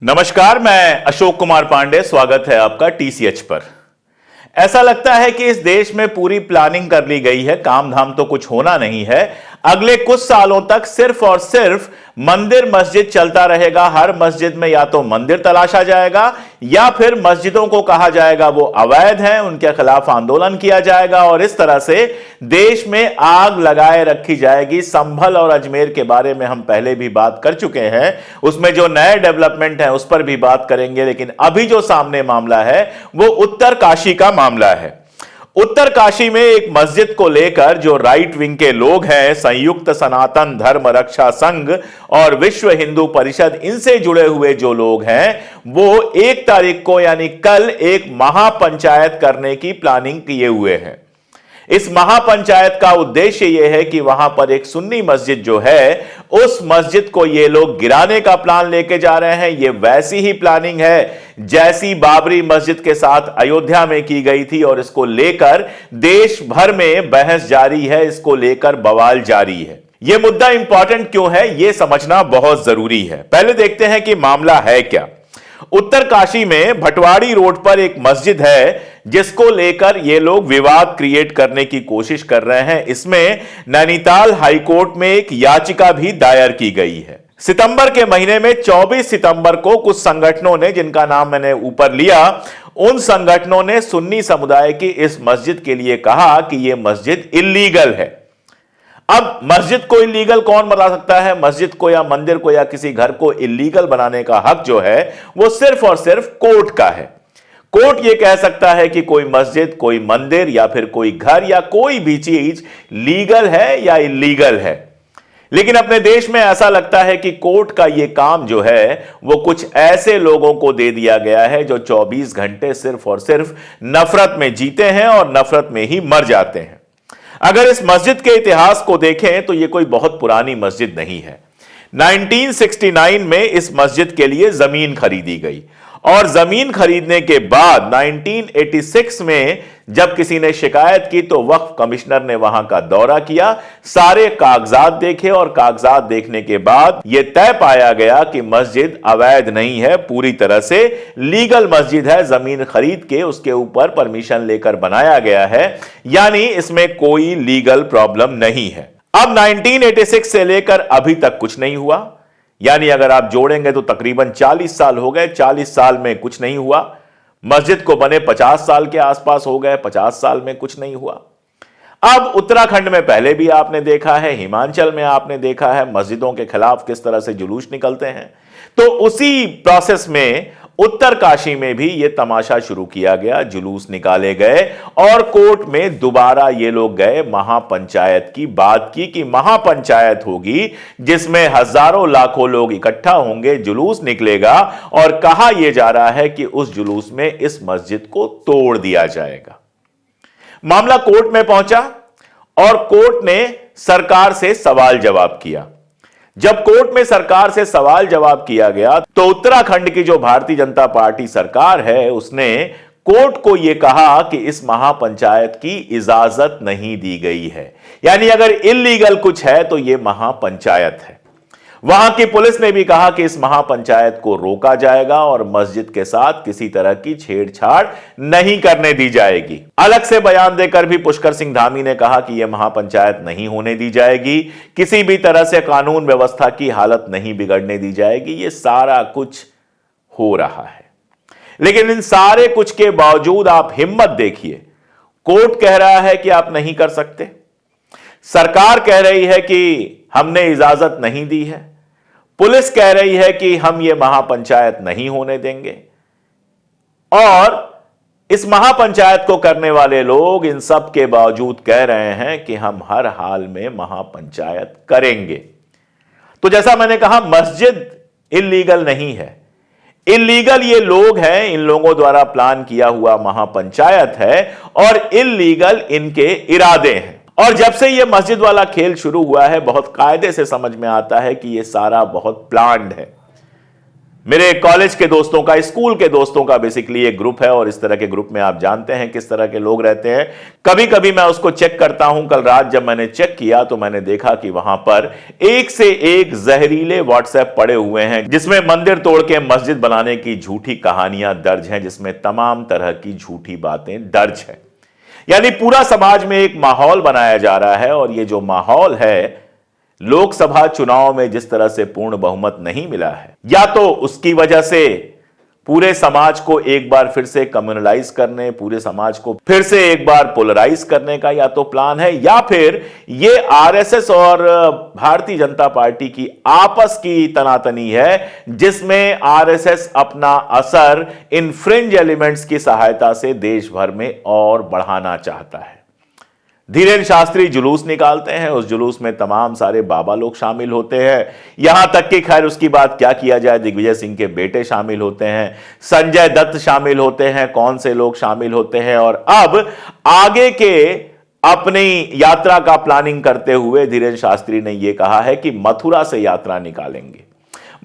नमस्कार, मैं अशोक कुमार पांडे। स्वागत है आपका टीसीएच पर। ऐसा लगता है कि इस देश में पूरी प्लानिंग कर ली गई है, काम धाम तो कुछ होना नहीं है। अगले कुछ सालों तक सिर्फ और सिर्फ मंदिर मस्जिद चलता रहेगा। हर मस्जिद में या तो मंदिर तलाशा जाएगा या फिर मस्जिदों को कहा जाएगा वो अवैध हैं, उनके खिलाफ आंदोलन किया जाएगा और इस तरह से देश में आग लगाए रखी जाएगी। संभल और अजमेर के बारे में हम पहले भी बात कर चुके हैं, उसमें जो नए डेवलपमेंट हैं उस पर भी बात करेंगे। लेकिन अभी जो सामने मामला है वो उत्तर काशी का मामला है। उत्तर काशी में एक मस्जिद को लेकर जो राइट विंग के लोग हैं, संयुक्त सनातन धर्म रक्षा संघ और विश्व हिंदू परिषद, इनसे जुड़े हुए जो लोग हैं, वो 1 तारीख को यानी कल एक महापंचायत करने की प्लानिंग किए हुए हैं। इस महापंचायत का उद्देश्य यह है कि वहां पर एक सुन्नी मस्जिद जो है, उस मस्जिद को ये लोग गिराने का प्लान लेके जा रहे हैं। ये वैसी ही प्लानिंग है जैसी बाबरी मस्जिद के साथ अयोध्या में की गई थी और इसको लेकर देश भर में बहस जारी है, इसको लेकर बवाल जारी है। यह मुद्दा इंपॉर्टेंट क्यों है, यह समझना बहुत जरूरी है। पहले देखते हैं कि मामला है क्या। उत्तर काशी में भटवाड़ी रोड पर एक मस्जिद है जिसको लेकर ये लोग विवाद क्रिएट करने की कोशिश कर रहे हैं। इसमें नैनीताल हाईकोर्ट में एक याचिका भी दायर की गई है। सितंबर के महीने में 24 सितंबर को कुछ संगठनों ने, जिनका नाम मैंने ऊपर लिया, उन संगठनों ने सुन्नी समुदाय की इस मस्जिद के लिए कहा कि यह मस्जिद इल्लीगल है। अब मस्जिद को इल्लीगल कौन बना सकता है? मस्जिद को या मंदिर को या किसी घर को इल्लीगल बनाने का हक जो है वो सिर्फ और सिर्फ कोर्ट का है। कोर्ट ये कह सकता है कि कोई मस्जिद, कोई मंदिर या फिर कोई घर या कोई भी चीज लीगल है या इल्लीगल है। लेकिन अपने देश में ऐसा लगता है कि कोर्ट का यह काम जो है वो कुछ ऐसे लोगों को दे दिया गया है जो 24 घंटे सिर्फ और सिर्फ नफरत में जीते हैं और नफरत में ही मर जाते हैं। अगर इस मस्जिद के इतिहास को देखें तो यह कोई बहुत पुरानी मस्जिद नहीं है। 1969 में इस मस्जिद के लिए जमीन खरीदी गई और जमीन खरीदने के बाद 1986 में जब किसी ने शिकायत की तो वक्फ कमिश्नर ने वहां का दौरा किया, सारे कागजात देखे और कागजात देखने के बाद यह तय पाया गया कि मस्जिद अवैध नहीं है, पूरी तरह से लीगल मस्जिद है। जमीन खरीद के उसके ऊपर परमिशन लेकर बनाया गया है, यानी इसमें कोई लीगल प्रॉब्लम नहीं है। अब 1986 से लेकर अभी तक कुछ नहीं हुआ, यानी अगर आप जोड़ेंगे तो तकरीबन 40 साल हो गए। 40 साल में कुछ नहीं हुआ। मस्जिद को बने 50 साल के आसपास हो गए, 50 साल में कुछ नहीं हुआ। अब उत्तराखंड में पहले भी आपने देखा है, हिमाचल में आपने देखा है मस्जिदों के खिलाफ किस तरह से जुलूस निकलते हैं। तो उसी प्रोसेस में उत्तर काशी में भी यह तमाशा शुरू किया गया, जुलूस निकाले गए और कोर्ट में दोबारा ये लोग गए, महापंचायत की बात की कि महापंचायत होगी जिसमें हजारों लाखों लोग इकट्ठा होंगे, जुलूस निकलेगा और कहा यह जा रहा है कि उस जुलूस में इस मस्जिद को तोड़ दिया जाएगा। मामला कोर्ट में पहुंचा और कोर्ट ने सरकार से सवाल जवाब किया। जब कोर्ट में सरकार से सवाल जवाब किया गया तो उत्तराखंड की जो भारतीय जनता पार्टी सरकार है उसने कोर्ट को यह कहा कि इस महापंचायत की इजाजत नहीं दी गई है, यानी अगर इल्लीगल कुछ है तो यह महापंचायत है। वहां की पुलिस ने भी कहा कि इस महापंचायत को रोका जाएगा और मस्जिद के साथ किसी तरह की छेड़छाड़ नहीं करने दी जाएगी। अलग से बयान देकर भी पुष्कर सिंह धामी ने कहा कि यह महापंचायत नहीं होने दी जाएगी, किसी भी तरह से कानून व्यवस्था की हालत नहीं बिगड़ने दी जाएगी। यह सारा कुछ हो रहा है, लेकिन इन सारे कुछ के बावजूद आप हिम्मत देखिए। कोर्ट कह रहा है कि आप नहीं कर सकते, सरकार कह रही है कि हमने इजाजत नहीं दी है, पुलिस कह रही है कि हम यह महापंचायत नहीं होने देंगे और इस महापंचायत को करने वाले लोग इन सब के बावजूद कह रहे हैं कि हम हर हाल में महापंचायत करेंगे। तो जैसा मैंने कहा, मस्जिद इल्लीगल नहीं है, इल्लीगल ये लोग हैं, इन लोगों द्वारा प्लान किया हुआ महापंचायत है और इल्लीगल इनके इरादे हैं। और जब से यह मस्जिद वाला खेल शुरू हुआ है बहुत कायदे से समझ में आता है कि यह सारा बहुत प्लान्ड है। मेरे कॉलेज के दोस्तों का, स्कूल के दोस्तों का बेसिकली एक ग्रुप है और इस तरह के ग्रुप में आप जानते हैं किस तरह के लोग रहते हैं। कभी कभी मैं उसको चेक करता हूं। कल रात जब मैंने चेक किया तो मैंने देखा कि वहां पर एक से एक जहरीले व्हाट्सएप पड़े हुए हैं, जिसमें मंदिर तोड़ के मस्जिद बनाने की झूठी कहानियां दर्ज हैं, जिसमें तमाम तरह की झूठी बातें दर्ज है। यानी पूरा समाज में एक माहौल बनाया जा रहा है और ये जो माहौल है, लोकसभा चुनाव में जिस तरह से पूर्ण बहुमत नहीं मिला है, या तो उसकी वजह से पूरे समाज को एक बार फिर से कम्युनलाइज करने, पूरे समाज को फिर से एक बार पोलराइज करने का या तो प्लान है, या फिर ये आरएसएस और भारतीय जनता पार्टी की आपस की तनातनी है, जिसमें आरएसएस अपना असर इन फ्रिंज एलिमेंट्स की सहायता से देश भर में और बढ़ाना चाहता है। धीरेन्द्र शास्त्री जुलूस निकालते हैं, उस जुलूस में तमाम सारे बाबा लोग शामिल होते हैं, यहां तक कि खैर उसकी बात क्या किया जाए, दिग्विजय सिंह के बेटे शामिल होते हैं, संजय दत्त शामिल होते हैं, कौन से लोग शामिल होते हैं। और अब आगे के अपनी यात्रा का प्लानिंग करते हुए धीरेन्द्र शास्त्री ने यह कहा है कि मथुरा से यात्रा निकालेंगे।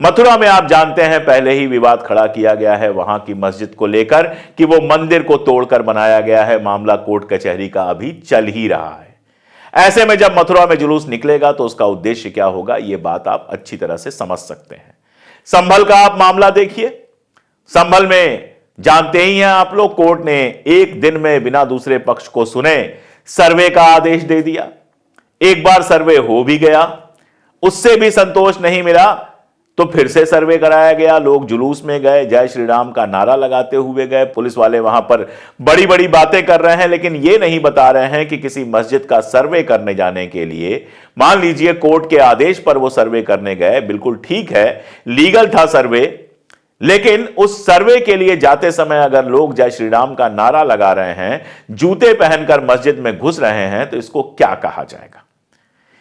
मथुरा में आप जानते हैं पहले ही विवाद खड़ा किया गया है वहां की मस्जिद को लेकर कि वो मंदिर को तोड़कर बनाया गया है। मामला कोर्ट कचहरी का अभी चल ही रहा है। ऐसे में जब मथुरा में जुलूस निकलेगा तो उसका उद्देश्य क्या होगा, यह बात आप अच्छी तरह से समझ सकते हैं। संभल का आप मामला देखिए। संभल में जानते ही हैं आप लोग, कोर्ट ने एक दिन में बिना दूसरे पक्ष को सुने सर्वे का आदेश दे दिया। एक बार सर्वे हो भी गया, उससे भी संतोष नहीं मिला तो फिर से सर्वे कराया गया। लोग जुलूस में गए, जय श्री राम का नारा लगाते हुए गए। पुलिस वाले वहां पर बड़ी बड़ी बातें कर रहे हैं, लेकिन ये नहीं बता रहे हैं कि किसी मस्जिद का सर्वे करने जाने के लिए, मान लीजिए कोर्ट के आदेश पर वो सर्वे करने गए, बिल्कुल ठीक है, लीगल था सर्वे, लेकिन उस सर्वे के लिए जाते समय अगर लोग जय श्री राम का नारा लगा रहे हैं, जूते पहनकर मस्जिद में घुस रहे हैं, तो इसको क्या कहा जाएगा?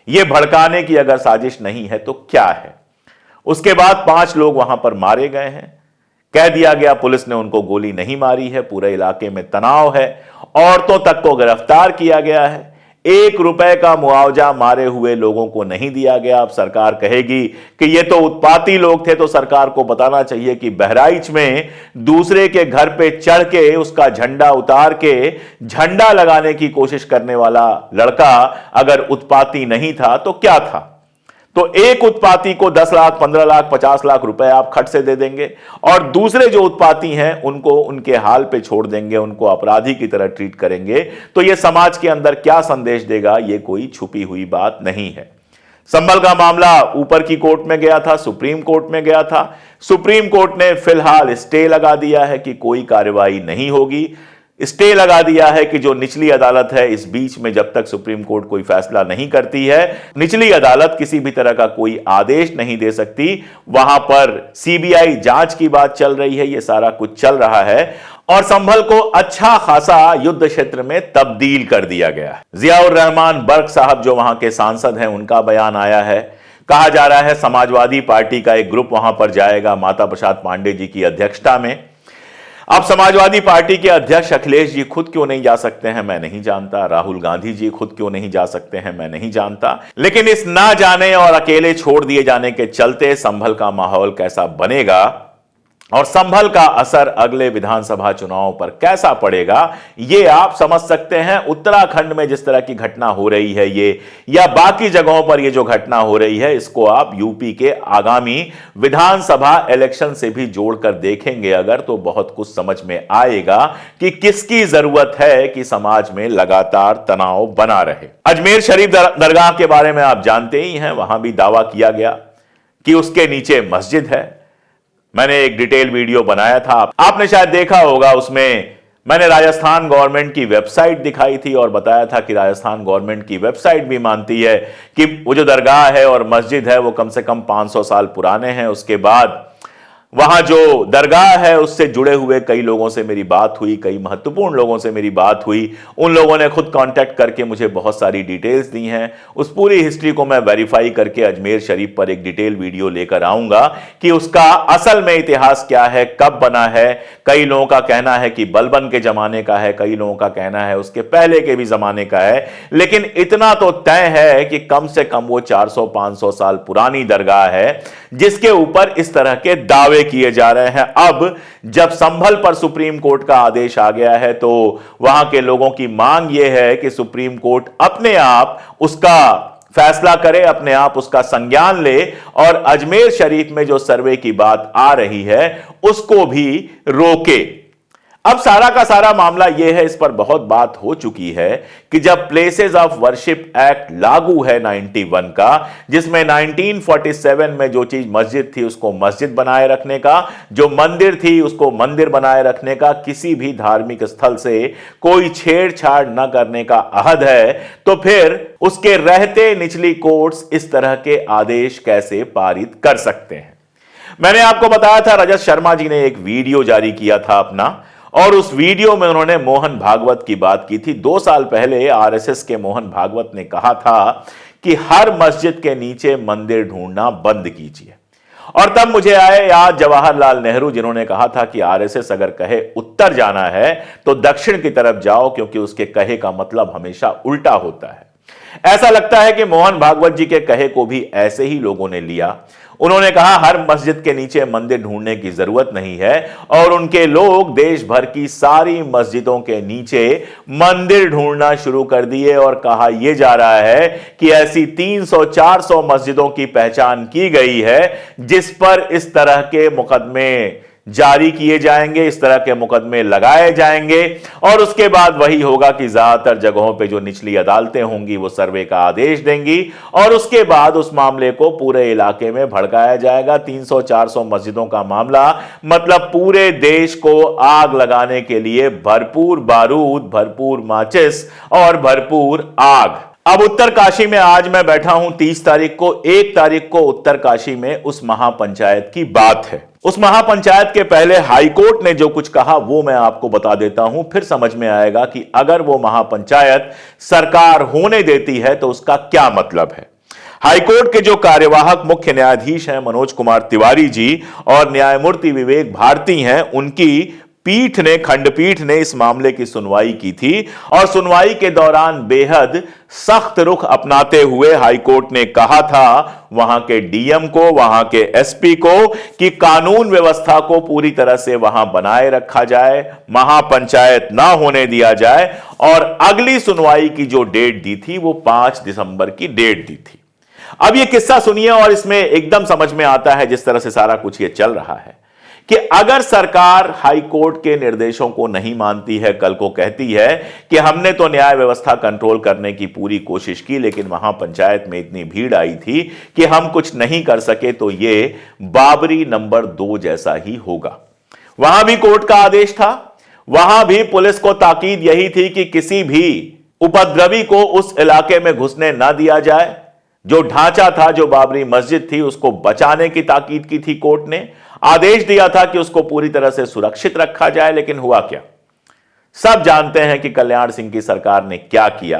यह भड़काने की अगर साजिश नहीं है तो क्या है? उसके बाद 5 लोग वहां पर मारे गए हैं। कह दिया गया पुलिस ने उनको गोली नहीं मारी है, पूरे इलाके में तनाव है, औरतों तक को गिरफ्तार किया गया है। 1 रुपए का मुआवजा मारे हुए लोगों को नहीं दिया गया। अब सरकार कहेगी कि ये तो उत्पाती लोग थे, तो सरकार को बताना चाहिए कि बहराइच में दूसरे के घर पे चढ़ के उसका झंडा उतार के झंडा लगाने की कोशिश करने वाला लड़का अगर उत्पाती नहीं था तो क्या था? तो एक उत्पाती को 10 लाख, 15 लाख, 50 लाख रुपए आप खट से दे देंगे और दूसरे जो उत्पाती हैं उनको उनके हाल पे छोड़ देंगे, उनको अपराधी की तरह ट्रीट करेंगे। तो यह समाज के अंदर क्या संदेश देगा? यह कोई छुपी हुई बात नहीं है। संभल का मामला ऊपर की कोर्ट में गया था, सुप्रीम कोर्ट में गया था। सुप्रीम कोर्ट ने फिलहाल स्टे लगा दिया है कि कोई कार्रवाई नहीं होगी। स्टे लगा दिया है कि जो निचली अदालत है, इस बीच में जब तक सुप्रीम कोर्ट कोई फैसला नहीं करती है, निचली अदालत किसी भी तरह का कोई आदेश नहीं दे सकती। वहां पर सीबीआई जांच की बात चल रही है, यह सारा कुछ चल रहा है और संभल को अच्छा खासा युद्ध क्षेत्र में तब्दील कर दिया गया है। जियाउर रहमान बर्क साहब जो वहां के सांसद हैं, उनका बयान आया है। कहा जा रहा है समाजवादी पार्टी का एक ग्रुप वहां पर जाएगा माता प्रसाद पांडे जी की अध्यक्षता में। अब समाजवादी पार्टी के अध्यक्ष अखिलेश जी खुद क्यों नहीं जा सकते हैं, मैं नहीं जानता। राहुल गांधी जी खुद क्यों नहीं जा सकते हैं, मैं नहीं जानता। लेकिन इस ना जाने और अकेले छोड़ दिए जाने के चलते संभल का माहौल कैसा बनेगा और संभल का असर अगले विधानसभा चुनाव पर कैसा पड़ेगा, यह आप समझ सकते हैं। उत्तराखंड में जिस तरह की घटना हो रही है ये, या बाकी जगहों पर ये जो घटना हो रही है, इसको आप यूपी के आगामी विधानसभा इलेक्शन से भी जोड़कर देखेंगे अगर, तो बहुत कुछ समझ में आएगा कि किसकी जरूरत है कि समाज में लगातार तनाव बना रहे। अजमेर शरीफ दरगाह के बारे में आप जानते ही हैं, वहां भी दावा किया गया कि उसके नीचे मस्जिद है। मैंने एक डिटेल वीडियो बनाया था, आपने शायद देखा होगा। उसमें मैंने राजस्थान गवर्नमेंट की वेबसाइट दिखाई थी और बताया था कि राजस्थान गवर्नमेंट की वेबसाइट भी मानती है कि वो जो दरगाह है और मस्जिद है वो कम से कम 500 साल पुराने हैं। उसके बाद वहां जो दरगाह है उससे जुड़े हुए कई लोगों से मेरी बात हुई, कई महत्वपूर्ण लोगों से मेरी बात हुई। उन लोगों ने खुद कांटेक्ट करके मुझे बहुत सारी डिटेल्स दी हैं। उस पूरी हिस्ट्री को मैं वेरीफाई करके अजमेर शरीफ पर एक डिटेल वीडियो लेकर आऊंगा कि उसका असल में इतिहास क्या है, कब बना है। कई लोगों का कहना है कि बलबन के जमाने का है, कई लोगों का कहना है उसके पहले के भी जमाने का है, लेकिन इतना तो तय है कि कम से कम वो 400-500 साल पुरानी दरगाह है जिसके ऊपर इस तरह के दावे दावे किए जा रहे हैं। अब जब संभल पर सुप्रीम कोर्ट का आदेश आ गया है तो वहां के लोगों की मांग यह है कि सुप्रीम कोर्ट अपने आप उसका फैसला करे, अपने आप उसका संज्ञान ले और अजमेर शरीफ में जो सर्वे की बात आ रही है उसको भी रोके। अब सारा का सारा मामला यह है, इस पर बहुत बात हो चुकी है कि जब प्लेसेस ऑफ वर्शिप एक्ट लागू है 91 का, जिसमें 1947 में जो चीज मस्जिद थी उसको मस्जिद बनाए रखने का, जो मंदिर थी उसको मंदिर बनाए रखने का, किसी भी धार्मिक स्थल से कोई छेड़छाड़ न करने का अहद है, तो फिर उसके रहते निचली कोर्ट्स इस तरह के आदेश कैसे पारित कर सकते हैं। मैंने आपको बताया था रजत शर्मा जी ने एक वीडियो जारी किया था अपना, और उस वीडियो में उन्होंने मोहन भागवत की बात की थी। 2 साल पहले आरएसएस के मोहन भागवत ने कहा था कि हर मस्जिद के नीचे मंदिर ढूंढना बंद कीजिए, और तब मुझे आए याद जवाहरलाल नेहरू जिन्होंने कहा था कि आरएसएस अगर कहे उत्तर जाना है तो दक्षिण की तरफ जाओ, क्योंकि उसके कहे का मतलब हमेशा उल्टा होता है। ऐसा लगता है कि मोहन भागवत जी के कहे को भी ऐसे ही लोगों ने लिया। उन्होंने कहा हर मस्जिद के नीचे मंदिर ढूंढने की जरूरत नहीं है, और उनके लोग देश भर की सारी मस्जिदों के नीचे मंदिर ढूंढना शुरू कर दिए, और कहा यह जा रहा है कि ऐसी 300-400 मस्जिदों की पहचान की गई है जिस पर इस तरह के मुकदमे जारी किए जाएंगे, इस तरह के मुकदमे लगाए जाएंगे, और उसके बाद वही होगा कि ज्यादातर जगहों पे जो निचली अदालतें होंगी वो सर्वे का आदेश देंगी, और उसके बाद उस मामले को पूरे इलाके में भड़काया जाएगा। 300-400 मस्जिदों का मामला मतलब पूरे देश को आग लगाने के लिए भरपूर बारूद, भरपूर माचिस और भरपूर आग। अब उत्तरकाशी में आज मैं बैठा हूं 30 तारीख को। 1 तारीख को उत्तरकाशी में उस महापंचायत की बात है। उस महापंचायत के पहले हाईकोर्ट ने जो कुछ कहा वो मैं आपको बता देता हूं, फिर समझ में आएगा कि अगर वो महापंचायत सरकार होने देती है तो उसका क्या मतलब है। हाईकोर्ट के जो कार्यवाहक मुख्य न्यायाधीश हैं मनोज कुमार तिवारी जी और न्यायमूर्ति विवेक भारती हैं, उनकी पीठ ने, खंडपीठ ने इस मामले की सुनवाई की थी, और सुनवाई के दौरान बेहद सख्त रुख अपनाते हुए हाईकोर्ट ने कहा था वहां के डीएम को, वहां के एसपी को कि कानून व्यवस्था को पूरी तरह से वहां बनाए रखा जाए, महापंचायत ना होने दिया जाए, और अगली सुनवाई की जो डेट दी थी वो 5 दिसंबर की डेट दी थी। अब ये किस्सा सुनिए और इसमें एकदम समझ में आता है जिस तरह से सारा कुछ ये चल रहा है कि अगर सरकार हाईकोर्ट के निर्देशों को नहीं मानती है, कल को कहती है कि हमने तो न्याय व्यवस्था कंट्रोल करने की पूरी कोशिश की लेकिन महापंचायत में इतनी भीड़ आई थी कि हम कुछ नहीं कर सके, तो यह बाबरी नंबर 2 जैसा ही होगा। वहां भी कोर्ट का आदेश था, वहां भी पुलिस को ताकीद यही थी कि किसी भी उपद्रवी को उस इलाके में घुसने ना दिया जाए। जो ढांचा था, जो बाबरी मस्जिद थी, उसको बचाने की ताकीद की थी कोर्ट ने। आदेश दिया था कि उसको पूरी तरह से सुरक्षित रखा जाए, लेकिन हुआ क्या? सब जानते हैं कि कल्याण सिंह की सरकार ने क्या किया,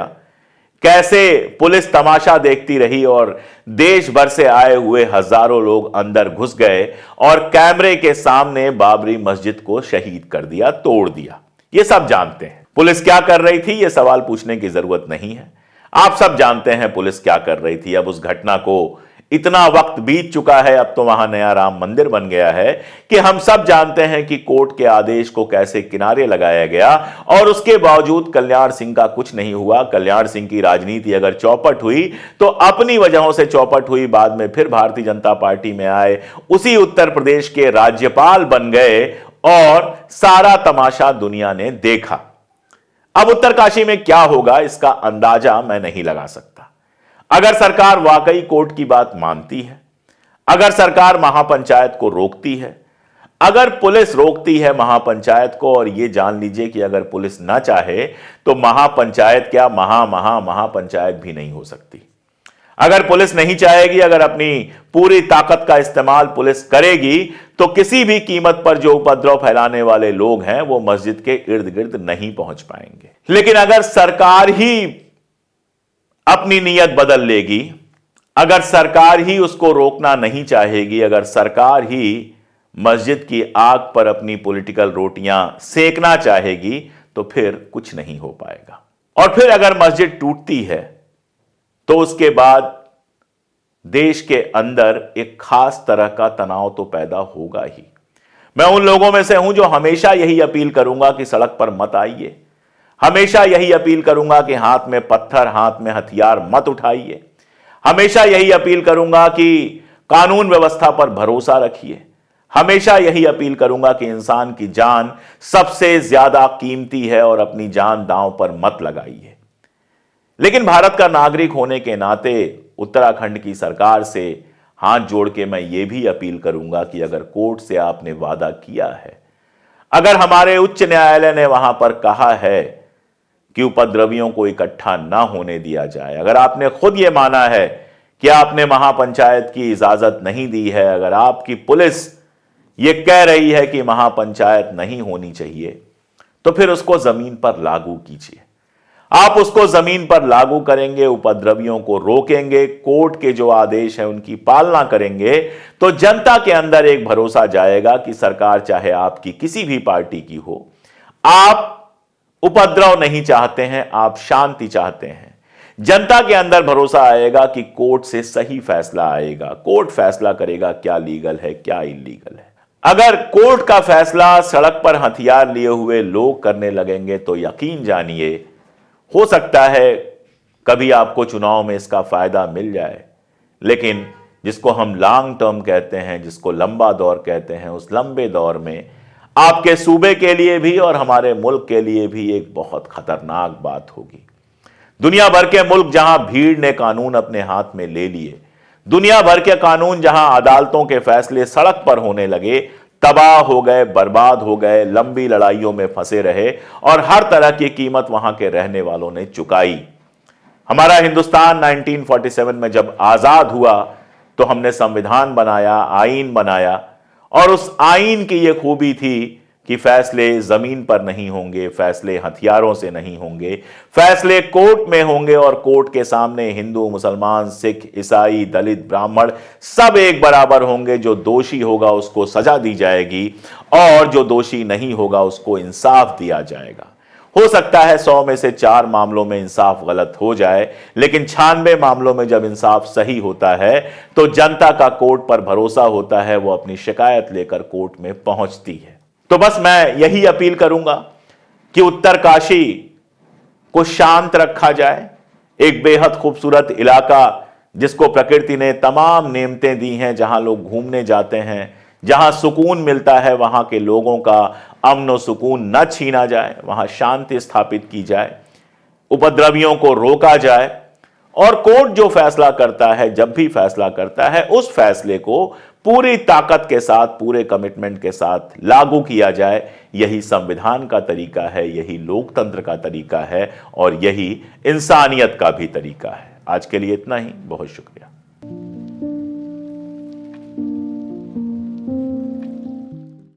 कैसे पुलिस तमाशा देखती रही और देश भर से आए हुए हजारों लोग अंदर घुस गए और कैमरे के सामने बाबरी मस्जिद को शहीद कर दिया, तोड़ दिया। ये सब जानते हैं। पुलिस क्या कर रही थी, यह सवाल पूछने की जरूरत नहीं है। आप सब जानते हैं पुलिस क्या कर रही थी। अब उस घटना को इतना वक्त बीत चुका है, अब तो वहां नया राम मंदिर बन गया है कि हम सब जानते हैं कि कोर्ट के आदेश को कैसे किनारे लगाया गया, और उसके बावजूद कल्याण सिंह का कुछ नहीं हुआ। कल्याण सिंह की राजनीति अगर चौपट हुई तो अपनी वजहों से चौपट हुई, बाद में फिर भारतीय जनता पार्टी में आए, उसी उत्तर प्रदेश के राज्यपाल बन गए और सारा तमाशा दुनिया ने देखा। अब उत्तरकाशी में क्या होगा इसका अंदाजा मैं नहीं लगा सकता। अगर सरकार वाकई कोर्ट की बात मानती है, अगर सरकार महापंचायत को रोकती है, अगर पुलिस रोकती है महापंचायत को, और यह जान लीजिए कि अगर पुलिस ना चाहे तो महापंचायत क्या महापंचायत भी नहीं हो सकती। अगर पुलिस नहीं चाहेगी, अगर अपनी पूरी ताकत का इस्तेमाल पुलिस करेगी, तो किसी भी कीमत पर जो उपद्रव फैलाने वाले लोग हैं वो मस्जिद के इर्द गिर्द नहीं पहुंच पाएंगे। लेकिन अगर सरकार ही अपनी नीयत बदल लेगी, अगर सरकार ही उसको रोकना नहीं चाहेगी, अगर सरकार ही मस्जिद की आग पर अपनी पॉलिटिकल रोटियां सेकना चाहेगी, तो फिर कुछ नहीं हो पाएगा। और फिर अगर मस्जिद टूटती है तो उसके बाद देश के अंदर एक खास तरह का तनाव तो पैदा होगा ही। मैं उन लोगों में से हूं जो हमेशा यही अपील करूंगा कि सड़क पर मत आइए, हमेशा यही अपील करूंगा कि हाथ में पत्थर, हाथ में हथियार मत उठाइए, हमेशा यही अपील करूंगा कि कानून व्यवस्था पर भरोसा रखिए, हमेशा यही अपील करूंगा कि इंसान की जान सबसे ज्यादा कीमती है और अपनी जान दांव पर मत लगाइए। लेकिन भारत का नागरिक होने के नाते उत्तराखंड की सरकार से हाथ जोड़ के मैं ये भी अपील करूंगा कि अगर कोर्ट से आपने वादा किया है, अगर हमारे उच्च न्यायालय ने वहां पर कहा है कि उपद्रवियों को इकट्ठा ना होने दिया जाए, अगर आपने खुद यह माना है कि आपने महापंचायत की इजाजत नहीं दी है, अगर आपकी पुलिस ये कह रही है कि महापंचायत नहीं होनी चाहिए, तो फिर उसको जमीन पर लागू कीजिए। आप उसको जमीन पर लागू करेंगे, उपद्रवियों को रोकेंगे, कोर्ट के जो आदेश है उनकी पालना करेंगे, तो जनता के अंदर एक भरोसा जाएगा कि सरकार चाहे आपकी किसी भी पार्टी की हो, आप उपद्रव नहीं चाहते हैं, आप शांति चाहते हैं। जनता के अंदर भरोसा आएगा कि कोर्ट से सही फैसला आएगा, कोर्ट फैसला करेगा क्या लीगल है क्या इलीगल है। अगर कोर्ट का फैसला सड़क पर हथियार लिए हुए लोग करने लगेंगे तो यकीन जानिए हो सकता है कभी आपको चुनाव में इसका फायदा मिल जाए, लेकिन जिसको हम लॉन्ग टर्म कहते हैं, जिसको लंबा दौर कहते हैं, उस लंबे दौर में आपके सूबे के लिए भी और हमारे मुल्क के लिए भी एक बहुत खतरनाक बात होगी। दुनिया भर के मुल्क जहां भीड़ ने कानून अपने हाथ में ले लिए, दुनिया भर के कानून जहां अदालतों के फैसले सड़क पर होने लगे, तबाह हो गए, बर्बाद हो गए, लंबी लड़ाइयों में फंसे रहे और हर तरह की कीमत वहां के रहने वालों ने चुकाई। हमारा हिंदुस्तान 1947 में जब आजाद हुआ तो हमने संविधान बनाया, आईन बनाया, और उस आईन की यह खूबी थी कि फैसले जमीन पर नहीं होंगे, फैसले हथियारों से नहीं होंगे, फैसले कोर्ट में होंगे और कोर्ट के सामने हिंदू, मुसलमान, सिख, ईसाई, दलित, ब्राह्मण सब एक बराबर होंगे। जो दोषी होगा उसको सजा दी जाएगी और जो दोषी नहीं होगा उसको इंसाफ दिया जाएगा। हो सकता है 100 में से 4 मामलों में इंसाफ गलत हो जाए, लेकिन 96 मामलों में जब इंसाफ सही होता है तो जनता का कोर्ट पर भरोसा होता है, वो अपनी शिकायत लेकर कोर्ट में पहुंचती है। तो बस मैं यही अपील करूंगा कि उत्तरकाशी को शांत रखा जाए, एक बेहद खूबसूरत इलाका जिसको प्रकृति ने तमाम नेमतें दी हैं, जहां लोग घूमने जाते हैं, जहां सुकून मिलता है, वहां के लोगों का अमन और सुकून न छीना जाए, वहां शांति स्थापित की जाए, उपद्रवियों को रोका जाए और कोर्ट जो फैसला करता है, जब भी फैसला करता है, उस फैसले को पूरी ताकत के साथ, पूरे कमिटमेंट के साथ लागू किया जाए। यही संविधान का तरीका है, यही लोकतंत्र का तरीका है और यही इंसानियत का भी तरीका है। आज के लिए इतना ही, बहुत शुक्रिया।